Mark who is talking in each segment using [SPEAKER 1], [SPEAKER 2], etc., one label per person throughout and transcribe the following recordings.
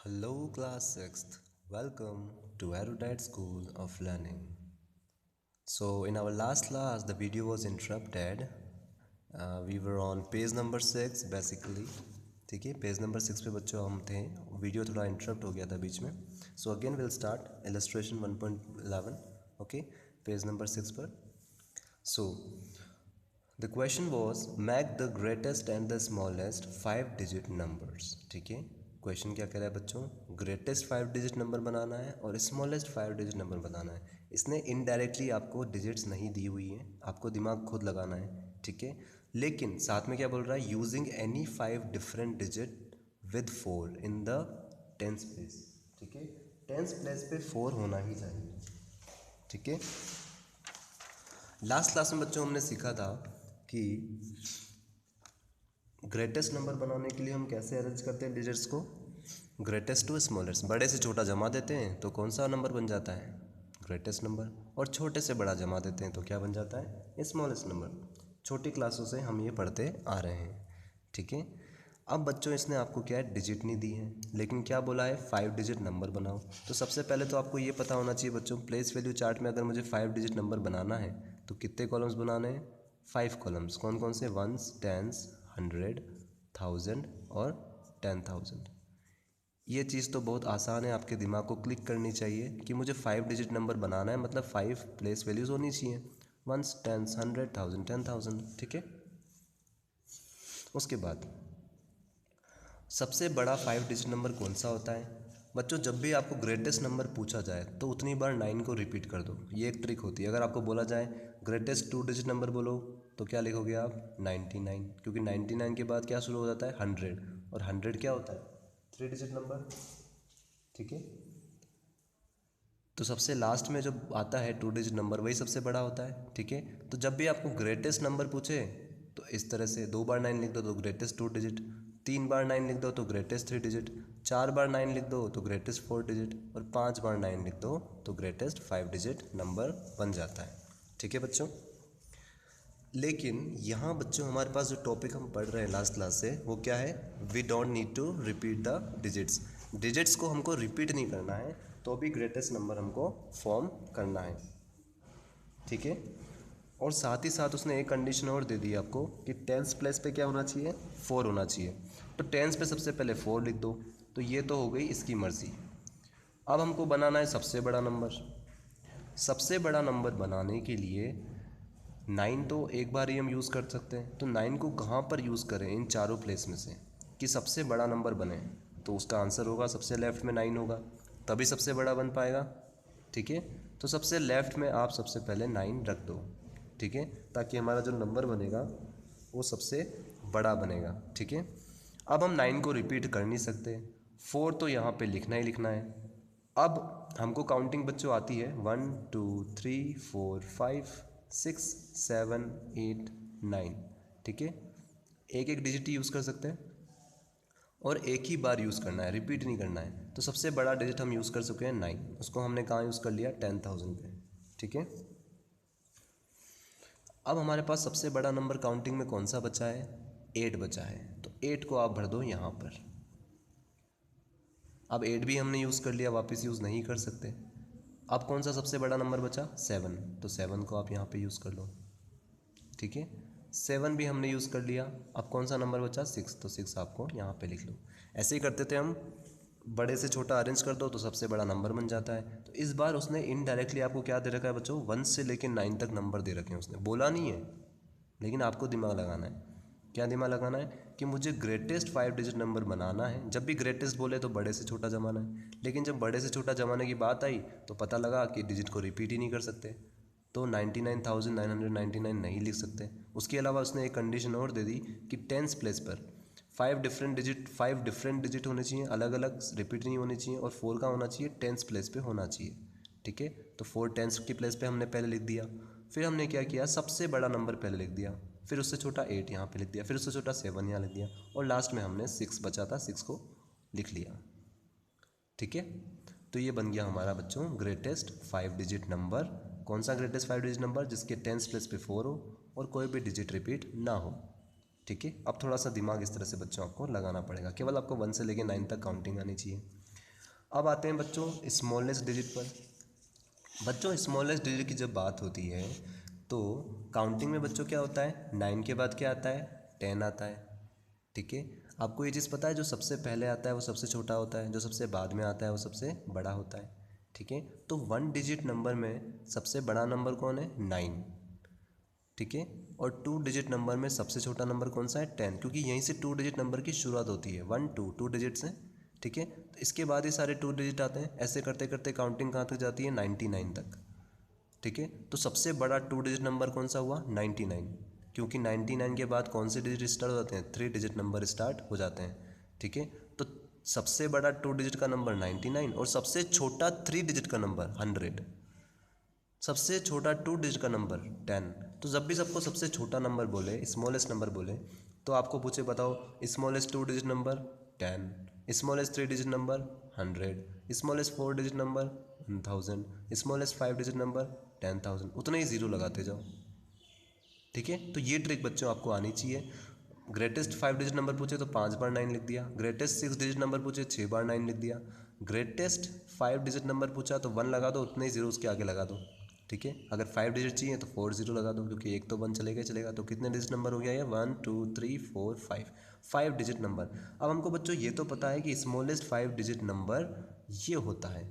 [SPEAKER 1] Hello, class 6th. Welcome to Erudite School of Learning. So, in our last class, the video was interrupted. We were on page number 6 basically. ठीक है, page number 6 पे बच्चों हम थे. Video थोड़ा interrupt हो गया था बीच में. So again will start illustration 1.11. Okay, page number 6 पर. So the question was make the greatest and the smallest 5 digit numbers. ठीक है, क्वेश्चन क्या कह रहा है बच्चों, ग्रेटेस्ट 5 डिजिट नंबर बनाना है और स्मॉलेस्ट 5 डिजिट नंबर बनाना है. इसने इनडायरेक्टली आपको डिजिट्स नहीं दी हुई है, आपको दिमाग खुद लगाना है. ठीक है, लेकिन साथ में क्या बोल रहा है, using any 5 different digit with 4 in the tens place. ठीक है, टेंस प्लेस पे 4 होना ही चाहिए. ठीक है, लास्ट क्लास में बच्चों हमने सीखा था कि ग्रेटेस्ट नंबर बनाने के लिए हम कैसे अरेंज करते हैं डिजिट्स को, ग्रेटेस्ट टू स्मॉलेस्ट. बड़े से छोटा जमा देते हैं तो कौन सा नंबर बन जाता है, ग्रेटेस्ट नंबर. और छोटे से बड़ा जमा देते हैं तो क्या बन जाता है, स्मॉलेस्ट नंबर. छोटी क्लासों से हम ये पढ़ते आ रहे हैं. ठीक है, अब बच्चों इसने आपको क्या है, डिजिट नहीं दी है, लेकिन क्या बोला है, 5 डिजिट नंबर बनाओ. तो सबसे पहले तो आपको ये पता होना चाहिए बच्चों, प्लेस वैल्यू चार्ट में अगर मुझे 5 डिजिट नंबर बनाना है तो कितने कॉलम्स बनाने हैं, 5 कॉलम्स. कौन कौन से, वंस, टेंस, 100, 1000 और 10,000. ये चीज़ तो बहुत आसान है, आपके दिमाग को क्लिक करनी चाहिए कि मुझे 5 डिजिट नंबर बनाना है, मतलब 5 प्लेस वैल्यूज़ होनी चाहिए, वंस, टेंस, 100, 1000, 10,000. ठीक है, उसके बाद सबसे बड़ा 5 डिजिट नंबर कौन सा होता है बच्चों, जब भी आपको ग्रेटेस्ट नंबर पूछा जाए तो उतनी बार 9 को रिपीट कर दो. ये एक ट्रिक होती है. अगर आपको बोला जाए ग्रेटेस्ट 2 डिजिट नंबर बोलो तो क्या लिखोगे आप, 99, क्योंकि 99 के बाद क्या शुरू हो जाता है, 100, और 100 क्या होता है, 3 डिजिट नंबर. ठीक है, तो सबसे लास्ट में जो आता है 2 डिजिट नंबर वही सबसे बड़ा होता है. ठीक है, तो जब भी आपको ग्रेटेस्ट नंबर पूछे तो इस तरह से 2 बार 9 लिख दो तो ग्रेटेस्ट 2 डिजिट, 3 बार 9 लिख दो तो ग्रेटेस्ट 3 डिजिट, 4 बार 9 लिख दो तो ग्रेटेस्ट 4 डिजिट, और 5 बार 9 लिख दो तो ग्रेटेस्ट 5 डिजिट नंबर बन जाता है. ठीक है बच्चों, लेकिन यहाँ बच्चों हमारे पास जो टॉपिक हम पढ़ रहे हैं लास्ट क्लास से वो क्या है, we don't need to repeat the digits. Digits को हमको रिपीट नहीं करना है, तो भी ग्रेटेस्ट नंबर हमको फॉर्म करना है. ठीक है, और साथ ही साथ उसने एक कंडीशन और दे दी आपको कि टेंस प्लेस पे क्या होना चाहिए, 4 होना चाहिए. तो टेंस पे सबसे पहले 4 लिख दो. तो ये तो हो गई इसकी मर्ज़ी. अब हमको बनाना है सबसे बड़ा नंबर. सबसे बड़ा नंबर बनाने के लिए 9 तो एक बार ही हम यूज़ कर सकते हैं, तो 9 को कहाँ पर यूज़ करें इन चारों प्लेस में से कि सबसे बड़ा नंबर बने. तो उसका आंसर होगा सबसे लेफ़्ट में 9 होगा, तभी सबसे बड़ा बन पाएगा. ठीक है, तो सबसे लेफ़्ट में आप सबसे पहले 9 रख दो. ठीक है, ताकि हमारा जो नंबर बनेगा वो सबसे बड़ा बनेगा. ठीक है, अब हम 9 को रिपीट कर नहीं सकते, 4 तो यहाँ पे लिखना ही लिखना है. अब हमको काउंटिंग बच्चों आती है 1 2 3 4 5 6 7 8 9. ठीक है, एक एक डिजिट ही यूज़ कर सकते हैं और एक ही बार यूज़ करना है, रिपीट नहीं करना है. तो सबसे बड़ा डिजिट हम यूज़ कर चुके हैं 9, उसको हमने कहाँ यूज़ कर लिया, 10,000 पे. ठीक है, अब हमारे पास सबसे बड़ा नंबर काउंटिंग में कौन सा बचा है, 8 बचा है. तो 8 को आप भर दो यहाँ पर. अब 8 भी हमने यूज़ कर लिया, वापस यूज़ नहीं कर सकते. अब कौन सा सबसे बड़ा नंबर बचा, 7. तो 7 को आप यहाँ पे यूज़ कर लो. ठीक है, 7 भी हमने यूज़ कर लिया. अब कौन सा नंबर बचा, 6. तो 6 आपको यहाँ पे लिख लो. ऐसे ही करते थे हम, बड़े से छोटा अरेंज कर दो तो सबसे बड़ा नंबर बन जाता है. तो इस बार उसने इनडायरेक्टली आपको क्या दे रखा है बच्चों, 1 से लेकर 9 तक नंबर दे रखे हैं. उसने बोला नहीं है, लेकिन आपको दिमाग लगाना है. क्या दिमाग लगाना है कि मुझे ग्रेटेस्ट 5 डिजिट नंबर बनाना है. जब भी ग्रेटेस्ट बोले तो बड़े से छोटा जमाना है, लेकिन जब बड़े से छोटा जमाने की बात आई तो पता लगा कि डिजिट को रिपीट ही नहीं कर सकते, तो 99,999 नहीं लिख सकते. उसके अलावा उसने एक कंडीशन और दे दी कि टेंस प्लेस पर 5 डिफरेंट डिजिट होने चाहिए, अलग अलग, रिपीट नहीं होने चाहिए, और 4 का होना चाहिए, टेंस प्लेस पे होना चाहिए. ठीक है, तो 4 टेंस की प्लेस पे हमने पहले लिख दिया. फिर हमने क्या किया, सबसे बड़ा नंबर पहले लिख दिया, फिर उससे छोटा 8 यहाँ पे लिख दिया, फिर उससे छोटा 7 यहाँ लिख दिया, और लास्ट में हमने 6 बचा था, 6 को लिख लिया. ठीक है, तो ये बन गया हमारा बच्चों ग्रेटेस्ट 5 डिजिट नंबर. कौन सा ग्रेटेस्ट 5 डिजिट नंबर, जिसके टेंस प्लेस पे 4 हो और कोई भी डिजिट रिपीट ना हो. ठीक है, अब थोड़ा सा दिमाग इस तरह से बच्चों आपको लगाना पड़ेगा. केवल आपको 1 से लेकर 9 तक काउंटिंग आनी चाहिए. अब आते हैं बच्चों स्मॉलेस्ट डिजिट पर। बच्चों स्मॉलेस्ट डिजिट की जब बात होती है तो काउंटिंग में बच्चों क्या होता है, 9 के बाद क्या आता है, 10 आता है। ठीक है, आपको ये चीज़ पता है जो सबसे पहले आता है वो सबसे छोटा होता है, जो सबसे बाद में आता है वो सबसे बड़ा होता है। ठीक है, तो 1 डिजिट नंबर में सबसे बड़ा नंबर कौन है, 9। ठीक है, और 2 डिजिट नंबर में सबसे छोटा नंबर कौन सा है, 10, क्योंकि यहीं से 2 डिजिट नंबर की शुरुआत होती है, 1 2 डिजिट से। ठीक है, तो इसके बाद ही सारे 2 डिजिट आते हैं। ऐसे करते करते काउंटिंग कहाँ तक जाती है, 99 तक। ठीक है, तो सबसे बड़ा 2 डिजिट नंबर कौन सा हुआ, 99, क्योंकि 99 के बाद कौन से डिजिट स्टार्ट हो जाते हैं, 3 डिजिट नंबर स्टार्ट हो जाते हैं। ठीक है, तो सबसे बड़ा 2 डिजिट का नंबर 99 और सबसे छोटा 3 डिजिट का नंबर 100, सबसे छोटा 2 डिजिट का नंबर 10। तो जब भी सबको सबसे छोटा नंबर बोले, स्मॉलेस्ट नंबर बोले, तो आपको पूछे बताओ smallest 2 digit number 10, smallest 3 digit number 100, smallest 4 digit number 1000, smallest 5 digit number 10,000, उतने ही जीरो लगाते जाओ। ठीक है, तो ये ट्रिक बच्चों आपको आनी चाहिए। ग्रेटेस्ट 5 डिजिट नंबर पूछे तो 5 बार 9 लिख दिया, ग्रेटेस्ट 6 डिजिट नंबर पूछे 6 बार 9 लिख दिया, ग्रेटेस्ट 5 डिजिट नंबर पूछा तो 1 लगा दो, उतने ही जीरो उसके आगे लगा दो। ठीक है, अगर 5 डिजिट चाहिए तो 4 जीरो लगा दो, क्योंकि एक तो 1 चलेगा ही चलेगा। तो कितने डिजिट नंबर हो गया ये, 1 2 3 4 5 डिजिट नंबर। अब हमको बच्चों ये तो पता है कि स्मॉलेस्ट 5 डिजिट नंबर ये होता है,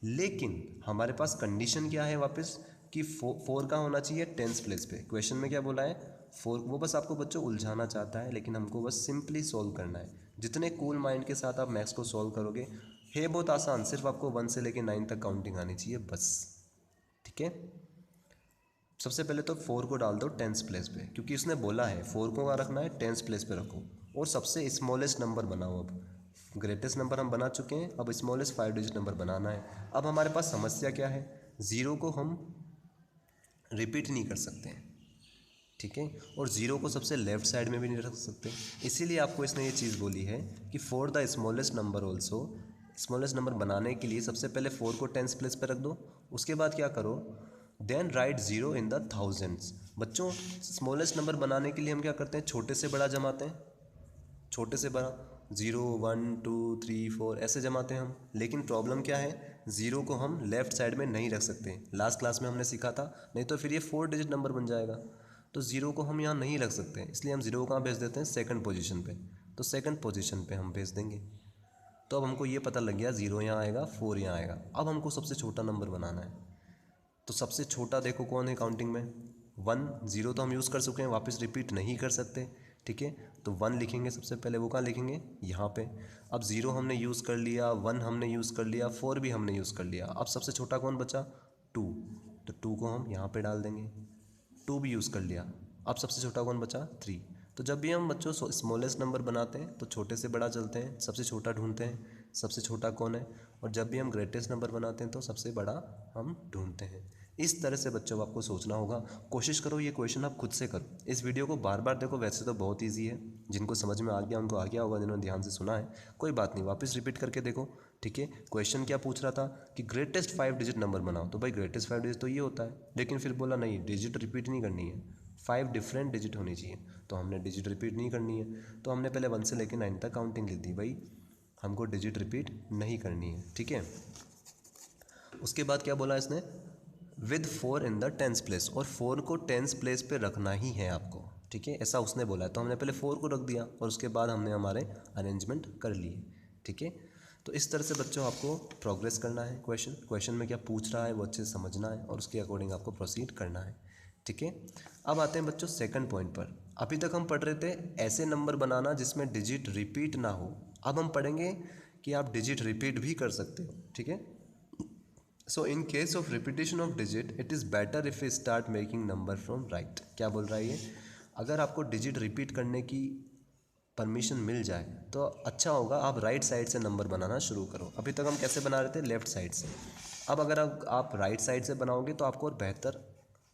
[SPEAKER 1] लेकिन हमारे पास कंडीशन क्या है वापस, कि 4 का होना चाहिए 10th प्लेस पे। क्वेश्चन में क्या बोला है, 4। वो बस आपको बच्चों उलझाना चाहता है, लेकिन हमको बस सिंपली सॉल्व करना है। जितने कूल माइंड के साथ आप मैथ्स को सॉल्व करोगे है बहुत आसान, सिर्फ आपको 1 से लेकर 9 तक काउंटिंग आनी चाहिए बस। ठीक है, सबसे पहले तो 4 को डाल दो 10th प्लेस पे, क्योंकि उसने बोला है 4 को कहाँ रखना है, 10th प्लेस पे रखो। और सबसे स्मॉलेस्ट नंबर बनाओ। अब ग्रेटेस्ट नंबर हम बना चुके हैं, अब स्मॉलेस्ट 5 डिजिट नंबर बनाना है। अब हमारे पास समस्या क्या है, ज़ीरो को हम रिपीट नहीं कर सकते हैं। ठीक है, और ज़ीरो को सबसे लेफ्ट साइड में भी नहीं रख सकते, इसीलिए आपको इसने ये चीज़ बोली है कि for the smallest number also, smallest number बनाने के लिए सबसे पहले 4 को 10th प्लेस पर रख दो। उसके बाद क्या करो, then write zero in the thousands. बच्चों स्मॉलेस्ट नंबर बनाने के लिए हम क्या करते हैं, छोटे से बड़ा जमाते हैं, छोटे से बड़ा 0 1 2 3 4 ऐसे जमाते हैं हम। लेकिन प्रॉब्लम क्या है, ज़ीरो को हम लेफ़्ट साइड में नहीं रख सकते, लास्ट क्लास में हमने सीखा था, नहीं तो फिर ये 4 डिजिट नंबर बन जाएगा। तो ज़ीरो को हम यहाँ नहीं रख सकते, इसलिए हम ज़ीरो को कहाँ भेज देते हैं, सेकंड पोजीशन पे। तो सेकंड पोजीशन पे हम भेज देंगे। तो अब हमको ये पता लग गया, 0 यहाँ आएगा, 4 यहाँ आएगा। अब हमको सबसे छोटा नंबर बनाना है। तो सबसे छोटा देखो कौन है काउंटिंग में, 1। 0 तो हम यूज़ कर चुके हैं, वापस रिपीट नहीं कर सकते। ठीक है, तो 1 लिखेंगे सबसे पहले, वो कहाँ लिखेंगे, यहाँ पे। अब 0 हमने यूज़ कर लिया, 1 हमने यूज़ कर लिया, 4 भी हमने यूज़ कर लिया। अब सबसे छोटा कौन बचा, 2, तो 2 को हम यहाँ पे डाल देंगे, 2 भी यूज़ कर लिया। अब सबसे छोटा कौन बचा, 3। तो जब भी हम बच्चों स्मॉलेस्ट नंबर बनाते हैं तो छोटे से बड़ा चलते हैं, सबसे छोटा ढूंढते हैं, सबसे छोटा कौन है। और जब भी हम ग्रेटेस्ट नंबर बनाते हैं तो सबसे बड़ा हम ढूंढते हैं। इस तरह से बच्चों आपको सोचना होगा। कोशिश करो ये क्वेश्चन आप खुद से करो, इस वीडियो को बार बार देखो। वैसे तो बहुत ईजी है, जिनको समझ में आ गया उनको आ गया होगा, जिन्होंने ध्यान से सुना है कोई बात नहीं, वापस रिपीट करके देखो। ठीक है, क्वेश्चन क्या पूछ रहा था कि ग्रेटेस्ट 5 डिजिट नंबर बनाओ, तो भाई ग्रेटेस्ट 5 डिजिट तो ये होता है, लेकिन फिर बोला नहीं, डिजिट रिपीट नहीं करनी है, 5 डिफरेंट डिजिट होनी चाहिए। तो हमने डिजिट रिपीट नहीं करनी है, तो हमने पहले 1 से लेकर 9 तक काउंटिंग लिख दी। भाई हमको डिजिट रिपीट नहीं करनी है। ठीक है, उसके बाद क्या बोला इसने, with 4 in the 10th place, और 4 को 10th प्लेस पे रखना ही है आपको। ठीक है, ऐसा उसने बोला है, तो हमने पहले 4 को रख दिया और उसके बाद हमने हमारे अरेंजमेंट कर लिए। ठीक है, तो इस तरह से बच्चों आपको प्रोग्रेस करना है। क्वेश्चन में क्या पूछ रहा है वो अच्छे से समझना है और उसके अकॉर्डिंग आपको प्रोसीड करना है। ठीक है, अब आते हैं बच्चों सेकंड पॉइंट पर। अभी तक हम पढ़ रहे थे ऐसे नंबर बनाना जिसमें डिजिट रिपीट ना हो। अब हम पढ़ेंगे कि आप डिजिट रिपीट भी कर सकते हो। ठीक है, so in case of repetition of digit it is better if you start making number from right. क्या बोल रहा है ये, अगर आपको डिजिट रिपीट करने की परमिशन मिल जाए तो अच्छा होगा, आप राइट साइड से नंबर बनाना शुरू करो। अभी तक हम कैसे बना रहे थे, लेफ्ट साइड से। अब अगर आप राइट साइड से बनाओगे तो आपको और बेहतर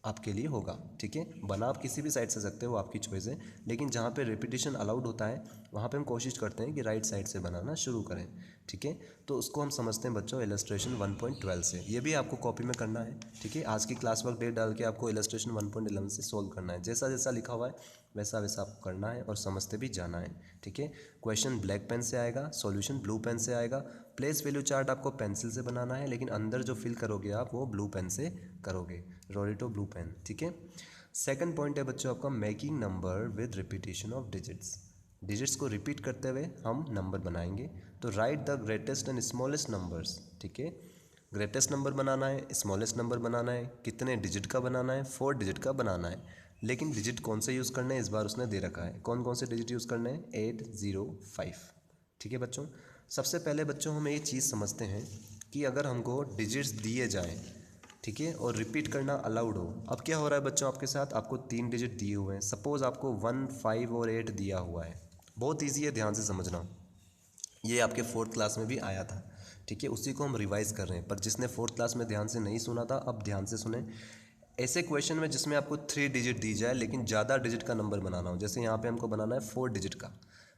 [SPEAKER 1] आपके लिए होगा। ठीक है, बना आप किसी भी साइड से सकते हो, आपकी चॉइस है, लेकिन जहाँ पे रिपीटेशन अलाउड होता है वहाँ पे हम कोशिश करते हैं कि राइट साइड से बनाना शुरू करें, ठीक है। तो उसको हम समझते हैं बच्चों इलस्ट्रेशन 1.12 से। ये भी आपको कॉपी में करना है, ठीक है। आज की क्लास वर्क डेट डाल के आपको इलस्ट्रेशन 1.11 से सोल्व करना है। जैसा जैसा लिखा हुआ है वैसा वैसा आपको करना है और समझते भी जाना है, ठीक है। क्वेश्चन ब्लैक पेन से आएगा, सॉल्यूशन ब्लू पेन से आएगा। प्लेस वैल्यू चार्ट आपको पेंसिल से बनाना है, लेकिन अंदर जो फिल करोगे आप वो ब्लू पेन से करोगे, रोलिटो ब्लू पेन, ठीक है। सेकंड पॉइंट है बच्चों आपका making number with repetition of digits. Digits को रिपीट करते हुए हम नंबर बनाएंगे। तो right the greatest and smallest numbers, ठीक है। ग्रेटेस्ट नंबर बनाना है, स्मॉलेस्ट नंबर बनाना है, कितने डिजिट का बनाना है, 4 डिजिट का बनाना है। लेकिन डिजिट कौन से यूज़ करने हैं इस बार उसने दे रखा है। कौन कौन से डिजिट यूज़ करने हैं, 8, 0, 5, ठीक है बच्चों। सबसे पहले बच्चों हम एक चीज़ समझते हैं कि अगर हमको डिजिट्स दिए जाएँ, ठीक है, और रिपीट करना अलाउड हो। अब क्या हो रहा है बच्चों आपके साथ, आपको 3 डिजिट दिए हुए हैं। सपोज़ आपको 1, 5 और 8 दिया हुआ है। बहुत ईजी है, ध्यान से समझना। ये आपके 4th क्लास में भी आया था, ठीक है। उसी को हम रिवाइज़ कर रहे हैं, पर जिसने 4th क्लास में ध्यान से नहीं सुना था अब ध्यान से सुने। ऐसे क्वेश्चन में जिसमें आपको 3 डिजिट दी जाए लेकिन ज़्यादा डिजिट का नंबर बनाना हो, जैसे यहाँ पे हमको बनाना है 4 डिजिट का,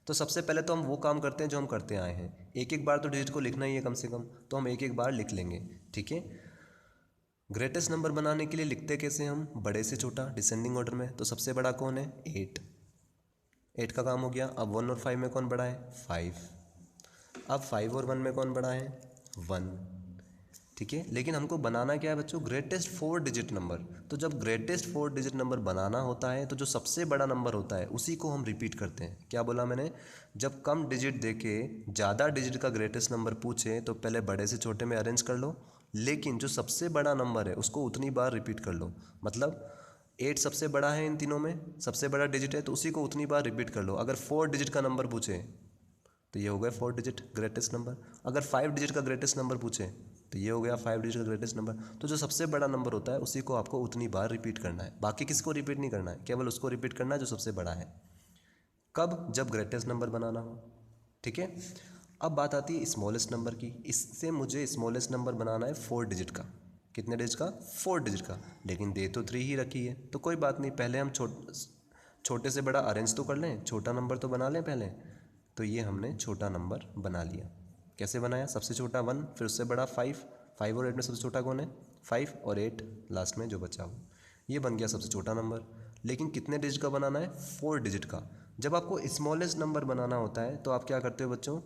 [SPEAKER 1] तो सबसे पहले तो हम वो काम करते हैं जो हम करते आए हैं। एक एक बार तो डिजिट को लिखना ही है कम से कम, तो हम एक एक बार लिख लेंगे, ठीक है। ग्रेटेस्ट नंबर बनाने के लिए लिखते कैसे हम, बड़े से छोटा डिसेंडिंग ऑर्डर में। तो सबसे बड़ा कौन है, 8, 8 का काम हो गया। अब 1 और 5 में कौन बड़ा है, 5। अब 5 और 1 में कौन बड़ा है, 1, ठीक है। लेकिन हमको बनाना क्या है बच्चों, ग्रेटेस्ट 4 डिजिट नंबर। तो जब ग्रेटेस्ट 4 डिजिट नंबर बनाना होता है तो जो सबसे बड़ा नंबर होता है उसी को हम रिपीट करते हैं। क्या बोला मैंने, जब कम डिजिट देके ज़्यादा डिजिट का ग्रेटेस्ट नंबर पूछे तो पहले बड़े से छोटे में अरेंज कर लो, लेकिन जो सबसे बड़ा नंबर है उसको उतनी बार रिपीट कर लो। मतलब 8 सबसे बड़ा है, इन तीनों में सबसे बड़ा डिजिट है, तो उसी को उतनी बार रिपीट कर लो। अगर 4 डिजिट का नंबर पूछे तो ये हो गया 4 डिजिट ग्रेटेस्ट नंबर। अगर 5 डिजिट का ग्रेटेस्ट नंबर पूछे तो ये हो गया 5 डिजिट का ग्रेटेस्ट नंबर। तो जो सबसे बड़ा नंबर होता है उसी को आपको उतनी बार रिपीट करना है, बाकी किसी को रिपीट नहीं करना है, केवल उसको रिपीट करना है जो सबसे बड़ा है। कब, जब ग्रेटेस्ट नंबर बनाना हो, ठीक है। अब बात आती है स्मॉलेस्ट नंबर की। इससे मुझे स्मॉलेस्ट नंबर बनाना है 4 डिजिट का। कितने डिजिट का, 4 डिजिट का, लेकिन दे तो 3 ही रखी है। तो कोई बात नहीं, पहले हम छोटे से बड़ा अरेंज तो कर लें, छोटा नंबर तो बना लें पहले। तो ये हमने छोटा नंबर बना लिया। कैसे बनाया, सबसे छोटा 1, फिर उससे बड़ा 5, 5 और 8 में सबसे छोटा कौन है, 5 और 8 लास्ट में जो बचा हो, ये बन गया सबसे छोटा नंबर। लेकिन कितने डिजिट का बनाना है, 4 डिजिट का। जब आपको स्मॉलेस्ट नंबर बनाना होता है तो आप क्या करते हो बच्चों,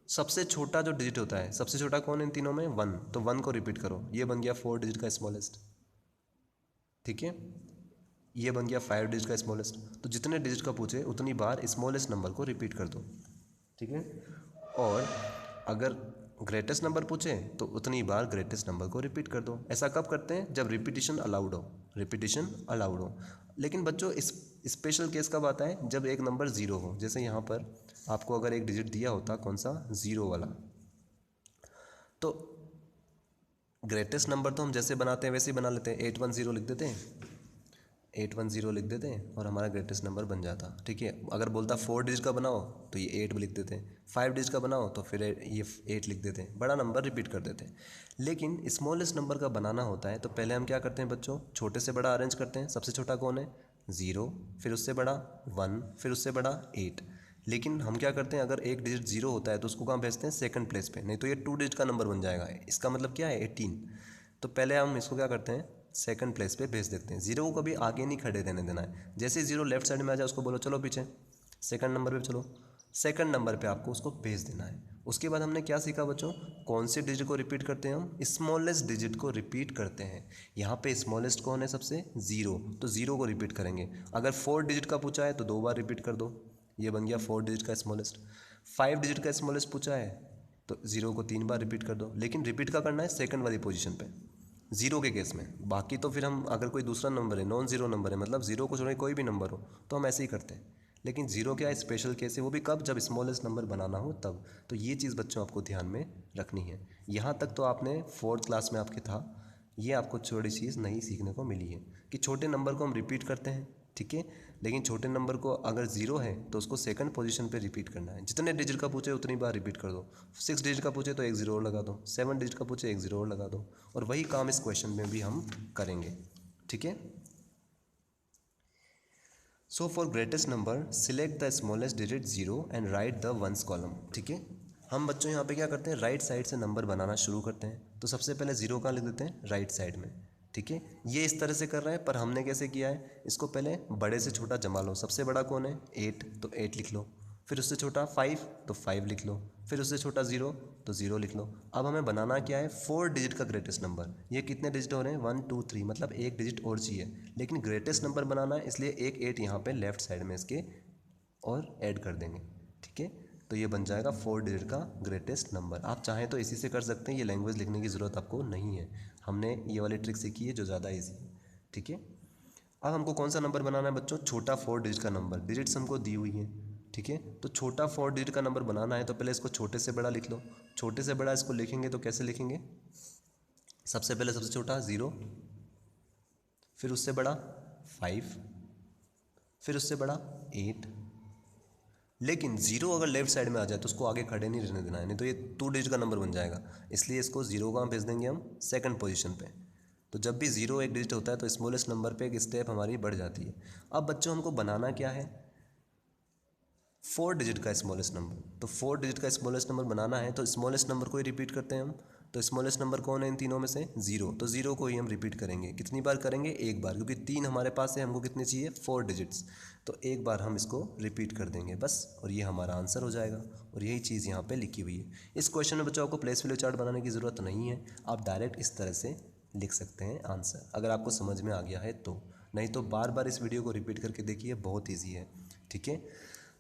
[SPEAKER 1] सबसे छोटा जो डिजिट होता है, सबसे छोटा कौन है इन तीनों में, 1, तो 1 को रिपीट करो, ये बन गया 4 डिजिट का स्मॉलेस्ट, ठीक है। ये बन गया 5 डिजिट का स्मॉलेस्ट। तो जितने डिजिट का पूछे उतनी बार स्मॉलेस्ट नंबर को रिपीट कर दो, ठीक है। और अगर ग्रेटेस्ट नंबर पूछे तो उतनी बार ग्रेटेस्ट नंबर को रिपीट कर दो। ऐसा कब करते हैं, जब रिपीटिशन अलाउड हो, रिपीटिशन अलाउड हो। लेकिन बच्चों इस स्पेशल केस कब आता है, जब एक नंबर 0 हो। जैसे यहाँ पर आपको अगर एक डिजिट दिया होता, कौन सा, 0 वाला, तो ग्रेटेस्ट नंबर तो हम जैसे बनाते हैं वैसे ही बना लेते हैं, 810 लिख देते हैं, 810 लिख देते हैं और हमारा ग्रेटेस्ट नंबर बन जाता, ठीक है। अगर बोलता 4 डिजिट का बनाओ तो ये 8 लिख देते हैं, 5 डिजिट का बनाओ तो फिर ये 8 लिख देते हैं, बड़ा नंबर रिपीट कर देते हैं। लेकिन स्मॉलेस्ट नंबर का बनाना होता है तो पहले हम क्या करते हैं बच्चों, छोटे से बड़ा अरेंज करते हैं। सबसे छोटा कौन है, 0, फिर उससे बड़ा 1, फिर उससे बड़ा 8। लेकिन हम क्या करते हैं, अगर एक डिजिट 0 होता है तो उसको कहाँ भेजते हैं, सेकंड प्लेस पे, नहीं तो ये 2 डिजिट का नंबर बन जाएगा। इसका मतलब क्या है, 18। तो पहले हम इसको क्या करते हैं, सेकंड प्लेस पे भेज देते हैं। 0 को कभी आगे नहीं खड़े रहने देना है। जैसे 0 लेफ्ट साइड में आ जाए उसको बोलो चलो पीछे, सेकंड नंबर पे चलो, सेकंड नंबर पे आपको उसको भेज देना है। उसके बाद हमने क्या सीखा बच्चों, कौन से डिजिट को रिपीट करते हैं हम, स्मॉलेस्ट डिजिट को रिपीट करते हैं। यहाँ पे स्मॉलेस्ट कौन है सबसे, 0, तो 0 को रिपीट करेंगे। अगर 4 डिजिट का पूछा है तो 2 बार रिपीट कर दो, ये बन गया 4 डिजिट का स्मॉलेस्ट। 5 डिजिट का स्मॉलेस्ट पूछा है तो 0 को 3 बार रिपीट कर दो, लेकिन रिपीट का करना है सेकंड वाली पोजीशन पे, 0 के केस में। बाकी तो फिर हम अगर कोई दूसरा नंबर है, नॉन ज़ीरो नंबर है, मतलब 0 को छोड़ कोई भी नंबर हो तो हम ऐसे ही करते हैं। लेकिन 0 क्या है, स्पेशल केस है, वो भी कब, जब स्मॉलेस्ट नंबर बनाना हो तब। तो ये चीज़ बच्चों आपको ध्यान में रखनी है। यहाँ तक तो आपने 4th क्लास में आपके था, ये आपको छोटी चीज़ नई सीखने को मिली है कि छोटे नंबर को हम रिपीट करते हैं, ठीक है। लेकिन छोटे नंबर को अगर 0 है तो उसको सेकंड पोजीशन पे रिपीट करना है। जितने डिजिट का पूछे उतनी बार रिपीट कर दो। 6 डिजिट का पूछे तो एक 0 और लगा दो, 7 डिजिट का पूछे एक 0 और लगा दो। और वही काम इस क्वेश्चन में भी हम करेंगे, ठीक है। So for greatest number select the smallest digit 0 and right the ones column. ठीक है, हम बच्चों यहाँ पे क्या करते हैं, राइट साइड से नंबर बनाना शुरू करते हैं। तो सबसे पहले 0 कहाँ लिख देते हैं, राइट साइड में। ठीक है, ये इस तरह से कर रहे हैं, पर हमने कैसे किया है, इसको पहले बड़े से छोटा जमा लो। सबसे बड़ा कौन है, 8, तो 8 लिख लो। फिर उससे छोटा 5, तो 5 लिख लो। फिर उससे छोटा 0, तो 0 लिख लो। अब हमें बनाना क्या है, 4 डिजिट का ग्रेटेस्ट नंबर। ये कितने डिजिट हो रहे हैं, 1 2 3, मतलब एक डिजिट और चाहिए, लेकिन ग्रेटेस्ट नंबर बनाना है, इसलिए एक 8 यहाँ पे लेफ्ट साइड में इसके और ऐड कर देंगे। ठीक है, तो ये बन जाएगा 4 डिजिट का ग्रेटेस्ट नंबर। आप चाहें तो इसी से कर सकते हैं, ये लैंग्वेज लिखने की ज़रूरत आपको नहीं है। हमने ये वाली ट्रिक सीखी है जो ज़्यादा ईजी है। ठीक है, अब हमको कौन सा नंबर बनाना है बच्चों, छोटा 4 डिजिट का नंबर। डिजिट्स हमको दी हुई है। ठीक है, तो छोटा 4 डिजिट का नंबर बनाना है, तो पहले इसको छोटे से बड़ा लिख लो। छोटे से बड़ा इसको लिखेंगे तो कैसे लिखेंगे, सबसे पहले सबसे छोटा 0, फिर उससे बड़ा 5, फिर उससे बड़ा 8। लेकिन 0 अगर लेफ्ट साइड में आ जाए तो उसको आगे खड़े नहीं रहने देना है, नहीं तो ये 2 डिजिट का नंबर बन जाएगा। इसलिए इसको 0 कहाँ भेज देंगे हम, सेकंड पोजीशन पे। तो जब भी 0 एक डिजिट होता है तो स्मॉलेस्ट नंबर पे एक स्टेप हमारी बढ़ जाती है। अब बच्चों हमको बनाना क्या है, 4 डिजिट का स्मॉलेस्ट नंबर। तो 4 डिजिट का स्मॉलेस्ट नंबर बनाना है तो स्मॉलेस्ट नंबर को ही रिपीट करते हैं हम। तो स्मॉलेस्ट नंबर कौन है इन तीनों में से, 0। तो 0 को ही हम रिपीट करेंगे। कितनी बार करेंगे, एक बार, क्योंकि 3 हमारे पास है, हमको कितनी चाहिए, 4 डिजिट्स। तो एक बार हम इसको रिपीट कर देंगे बस, और ये हमारा आंसर हो जाएगा। और यही चीज़ यहाँ पे लिखी हुई है। इस क्वेश्चन में बच्चों आपको प्लेस वैल्यू चार्ट बनाने की ज़रूरत नहीं है, आप डायरेक्ट इस तरह से लिख सकते हैं आंसर, अगर आपको समझ में आ गया है तो। नहीं तो बार बार इस वीडियो को रिपीट करके देखिए, बहुत ईजी है। ठीक है,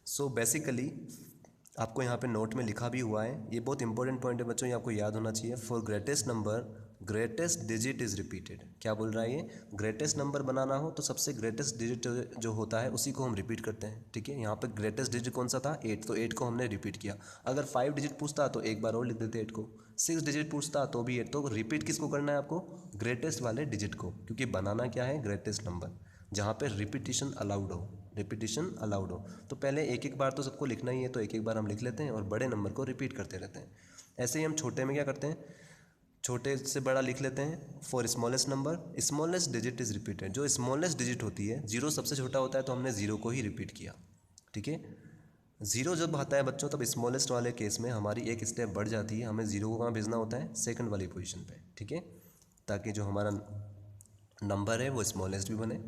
[SPEAKER 1] सो बेसिकली आपको यहाँ पे नोट में लिखा भी हुआ है, ये बहुत इंपॉर्टेंट पॉइंट है बच्चों, ये आपको याद होना चाहिए। For greatest number greatest digit is repeated. क्या बोल रहा है ये, ग्रेटेस्ट नंबर बनाना हो तो सबसे ग्रेटेस्ट डिजिट जो होता है उसी को हम रिपीट करते हैं। ठीक है, यहाँ पे ग्रेटेस्ट डिजिट कौन सा था, 8, तो 8 को हमने रिपीट किया। अगर 5 डिजिट पूछता तो एक बार और लिख देते 8 को। 6 डिजिट पूछता तो भी 8। तो रिपीट किसको करना है आपको, ग्रेटेस्ट वाले डिजिट को, क्योंकि बनाना क्या है, ग्रेटेस्ट नंबर, जहाँ पे रिपीटिशन अलाउड हो, रिपीटिशन अलाउड हो। तो पहले एक एक बार तो सबको लिखना ही है, तो एक एक बार हम लिख लेते हैं और बड़े नंबर को रिपीट करते रहते हैं। ऐसे ही हम छोटे में क्या करते हैं, छोटे से बड़ा लिख लेते हैं। For smallest number smallest digit is repeated. जो स्मॉलेस्ट डिजिट होती है, 0 सबसे छोटा होता है, तो हमने 0 को ही रिपीट किया। ठीक है, 0 जब आता है बच्चों, तब स्मॉलेस्ट वाले केस में हमारी एक स्टेप बढ़ जाती है, हमें 0 को कहाँ भेजना होता है, सेकंड वाली पोजीशन पे। ठीक है, ताकि जो हमारा नंबर है वो स्मॉलेस्ट भी बने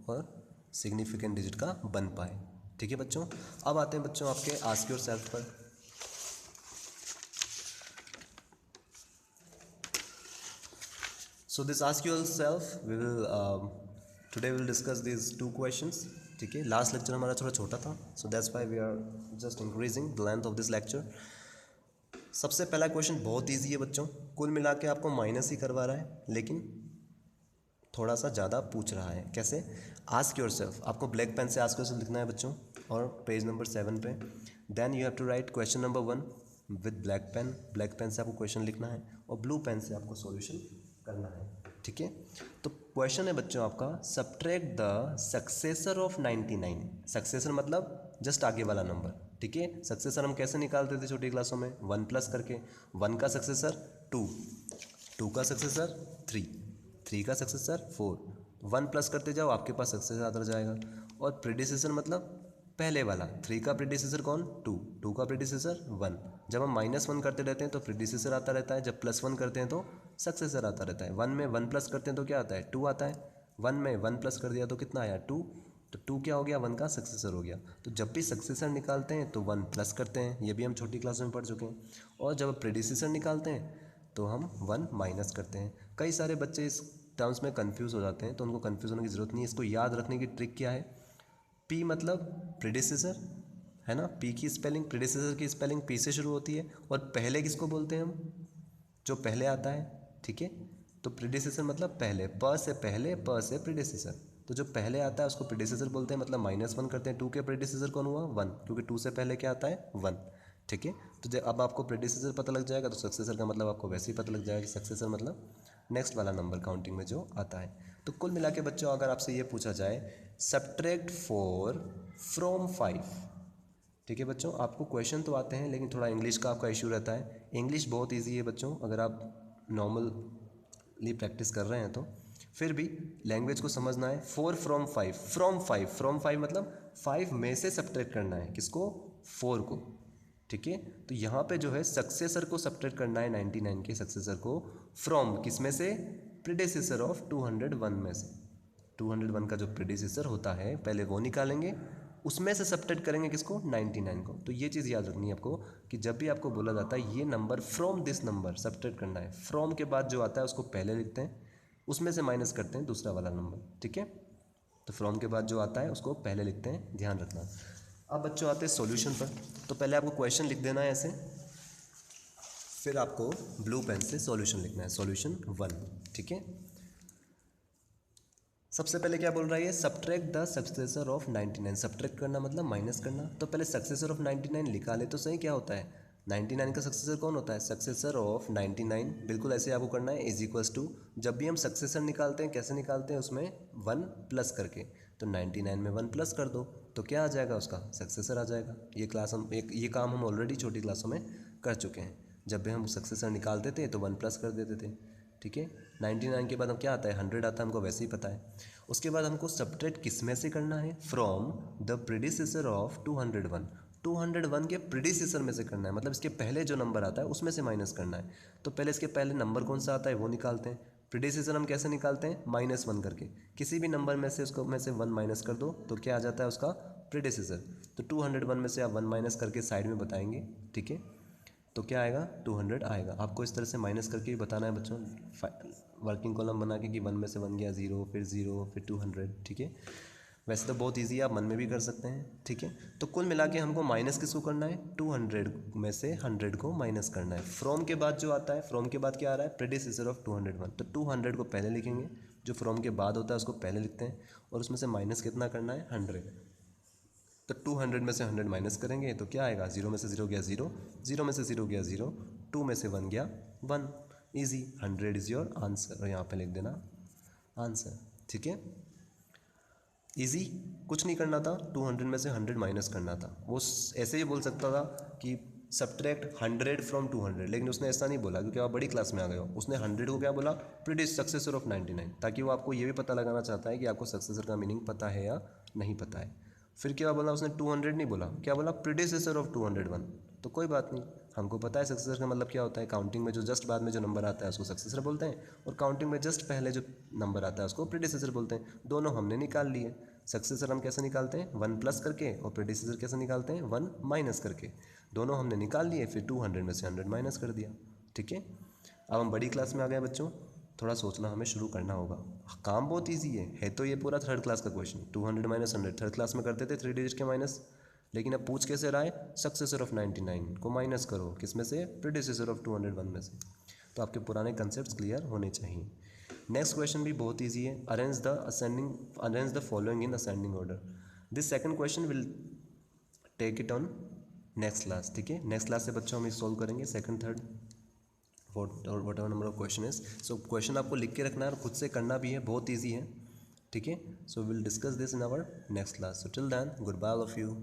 [SPEAKER 1] और सिग्निफिकेंट डिजिट का बन पाए। ठीक है बच्चों, अब आते हैं बच्चों आपके आस्क योरसेल्फ पर। So this ask yourself we will today will discuss this 2 questions. ठीक है, लास्ट लेक्चर हमारा थोड़ा छोटा था, so that's why we are just increasing the length of this lecture. सबसे पहला क्वेश्चन बहुत ईजी है बच्चों, कुल मिला के आपको माइनस ही करवा रहा है, लेकिन थोड़ा सा ज़्यादा पूछ रहा है। कैसे, आस्क योरसेल्फ, आपको ब्लैक पेन से आस्क योरसेल्फ लिखना है बच्चों, और पेज नंबर 7 पे। Then you have to write question number 1 with black pen. Black pen से आपको क्वेश्चन लिखना है और ब्लू पेन से आपको सॉल्यूशन करना है। ठीक है, तो क्वेश्चन है बच्चों आपका, subtract the successor of 99। Successor मतलब जस्ट आगे वाला नंबर। ठीक है, सक्सेसर हम कैसे निकालते थे छोटी क्लासों में, 1 प्लस करके। 1 का सक्सेसर 2, 2 का सक्सेसर 3, 3 का सक्सेसर 4, 1 प्लस करते जाओ, आपके पास सक्सेसर आता जाएगा। और प्रीडिसेसर मतलब पहले वाला, 3 का प्रीडिसेसर कौन, 2, 2 का प्रीडिसेसर 1। जब हम -1 करते रहते हैं तो प्रीडिसेसर आता रहता है, जब +1 करते हैं तो सक्सेसर आता रहता है। 1 में 1 प्लस करते हैं तो क्या आता है, 2 आता है। 1 में 1 प्लस कर दिया तो कितना आया, 2। तो 2 क्या हो गया, 1 का सक्सेसर हो गया। तो जब भी सक्सेसर निकालते हैं तो 1 प्लस करते हैं, ये भी हम छोटी क्लास में पढ़ चुके हैं। और जब प्रीडिसेसर निकालते हैं तो हम 1 माइनस करते हैं। कई सारे बच्चे इस टर्म्स में कंफ्यूज हो जाते हैं, तो उनको कंफ्यूज होने की ज़रूरत नहीं है। इसको याद रखने की ट्रिक क्या है, पी मतलब प्रीडिसेसर है ना, पी की स्पेलिंग, प्रीडिसेसर की स्पेलिंग पी से शुरू होती है। और पहले किसको बोलते हैं हम, जो पहले आता है। ठीक है, तो प्रीडिसेसर मतलब पहले, प से पहले, प से प्रीडिसेसर। तो जो पहले आता है उसको प्रीडिसेसर बोलते हैं, मतलब -1 करते हैं। 2 के प्रीडिसेसर कौन हुआ, 1, क्योंकि 2 से पहले क्या आता है, 1। ठीक है, तो जब अब आपको प्रीडिसेसर पता लग जाएगा तो सक्सेसर का मतलब आपको वैसे ही पता लग जाएगा कि सक्सेसर मतलब नेक्स्ट वाला नंबर काउंटिंग में जो आता है। तो कुल मिला के बच्चों अगर आपसे ये पूछा जाए सब्ट्रैक्ट 4 फ्रॉम 5। ठीक है बच्चों, आपको क्वेश्चन तो आते हैं लेकिन थोड़ा इंग्लिश का आपका इशू रहता है। इंग्लिश बहुत ईजी है बच्चों, अगर आप नॉर्मली प्रैक्टिस कर रहे हैं तो। फिर भी लैंग्वेज को समझना है। 4 फ्रॉम 5, फ्रॉम 5 मतलब 5 में से सब्ट्रैक्ट करना है किसको, 4 को, ठीक है। तो यहाँ पे जो है सक्सेसर को सब्ट्रैक्ट करना है 99 के सक्सेसर को फ्रॉम किस में से, प्रीडेसेसर ऑफ 201 में से। 201 का जो प्रीडेसेसर होता है पहले वो निकालेंगे, उसमें से सब्ट्रैक्ट करेंगे किसको, 99 को। तो ये चीज़ याद रखनी है आपको कि जब भी आपको बोला जाता है ये number from this number subtract करना है, फ्रॉम के बाद जो आता है उसको पहले लिखते हैं, उसमें से माइनस करते हैं दूसरा वाला नंबर, ठीक है। तो फ्रॉम के बाद जो आता है उसको पहले लिखते हैं, ध्यान रखना। अब बच्चों आते हैं सॉल्यूशन पर। तो पहले आपको क्वेश्चन लिख देना है ऐसे, फिर आपको ब्लू पेन से सॉल्यूशन लिखना है, सॉल्यूशन 1, ठीक है। सबसे पहले क्या बोल रहा है ये, subtract the successor of 99। Subtract करना मतलब माइनस करना। तो पहले सक्सेसर ऑफ 99 लिखा ले तो सही, क्या होता है 99 का सक्सेसर कौन होता है, सक्सेसर ऑफ 99। बिल्कुल ऐसे आपको करना है, इज इक्वल्स टू, जब भी हम सक्सेसर निकालते हैं कैसे निकालते हैं, उसमें 1 प्लस करके। तो 99 में 1 प्लस कर दो तो क्या आ जाएगा, उसका सक्सेसर आ जाएगा। ये काम हम ऑलरेडी छोटी क्लासों में कर चुके हैं। जब भी हम सक्सेसर निकालते थे तो 1 प्लस कर देते थे, ठीक है। 99 के बाद हम क्या आता है, 100 आता है, हमको वैसे ही पता है। उसके बाद हमको सब्ट्रैक्ट किस में से करना है, फ्रॉम द प्रीडिसेसर ऑफ 201। 201 के प्रीडिसेसर में से करना है, मतलब इसके पहले जो नंबर आता है उसमें से माइनस करना है। तो पहले इसके पहले नंबर कौन सा आता है वो निकालते हैं। प्रीडिसेसर हम कैसे निकालते हैं, -1 करके। किसी भी नंबर में से उसको में से 1 माइनस कर दो तो क्या आ जाता है उसका प्रीडिसेसर। तो 201 में से आप 1 माइनस करके साइड में बताएंगे, ठीक है। तो क्या आएगा, 200 आएगा। आपको इस तरह से माइनस करके भी बताना है बच्चों, वर्किंग कॉलम बना के कि 1 में से 1 गया 0, फिर 0, फिर 200, ठीक है। वैसे तो बहुत इजी है, आप मन में भी कर सकते हैं, ठीक है। तो कुल मिला के हमको माइनस किसको करना है, 200 में से 100 को माइनस करना है। फ्रॉम के बाद जो आता है, फ्रॉम के बाद क्या आ रहा है, प्रीडिसेसर ऑफ 201। तो 200 को पहले लिखेंगे, जो फ्रॉम के बाद होता है उसको पहले लिखते हैं, और उसमें से माइनस कितना करना है, 100। तो 200 में से 100 माइनस करेंगे तो क्या आएगा, 0 में से 0 गया 0, 0 में से 0 गया 0, 2 में से 1 गया 1। ईजी, 100 इज़ योर आंसर, और यहाँ पे लिख देना आंसर, ठीक है। ईजी, कुछ नहीं करना था, 200 में से 100 माइनस करना था। वो ऐसे ही बोल सकता था कि सब्ट्रैक्ट 100 फ्रॉम 200, लेकिन उसने ऐसा नहीं बोला क्योंकि आप बड़ी क्लास में आ गए हो। उसने 100 को क्या बोला, प्रीडिस सक्सेसर ऑफ 99, ताकि वो आपको ये भी पता लगाना चाहता है कि आपको सक्सेसर का मीनिंग पता है या नहीं पता है। फिर क्या बोला उसने, 200 नहीं बोला, क्या बोला, प्रीडिसेसर ऑफ 201। तो कोई बात नहीं, हमको पता है सक्सेसर का मतलब क्या होता है। काउंटिंग में जो जस्ट बाद में जो नंबर आता है उसको सक्सेसर बोलते हैं, और काउंटिंग में जस्ट पहले जो नंबर आता है उसको प्रीडिसेसर बोलते हैं। दोनों हमने निकाल लिए। सक्सेसर हम कैसे निकालते हैं, 1 प्लस करके, और प्रीडिसेसर कैसे निकालते हैं, 1 माइनस करके। दोनों हमने निकाल लिए, फिर 200 में से 100 माइनस कर दिया, ठीक है। अब हम बड़ी क्लास में आ गए बच्चों, थोड़ा सोचना हमें शुरू करना होगा। काम बहुत इजी है तो ये पूरा 3rd क्लास का क्वेश्चन। 200 माइनस 100 3rd क्लास में करते थे 3 डिजिट के माइनस, लेकिन अब पूछ कैसे रहा है, सक्सेसर ऑफ 99 को माइनस करो किस में से, प्रीडिसेसर ऑफ 201 में से। तो आपके पुराने कंसेप्ट क्लियर होने चाहिए। नेक्स्ट क्वेश्चन भी बहुत ईजी है, arrange the following in ascending order. This second question will take it on next class, ठीक है। नेक्स्ट क्लास से बच्चों हम सॉल्व करेंगे 2nd 3rd और what ever number of question is. So question आपको लिख के रखना है और खुद से करना भी है, बहुत ईजी है, ठीक है। So will discuss this in our next class. So till then, goodbye all of you.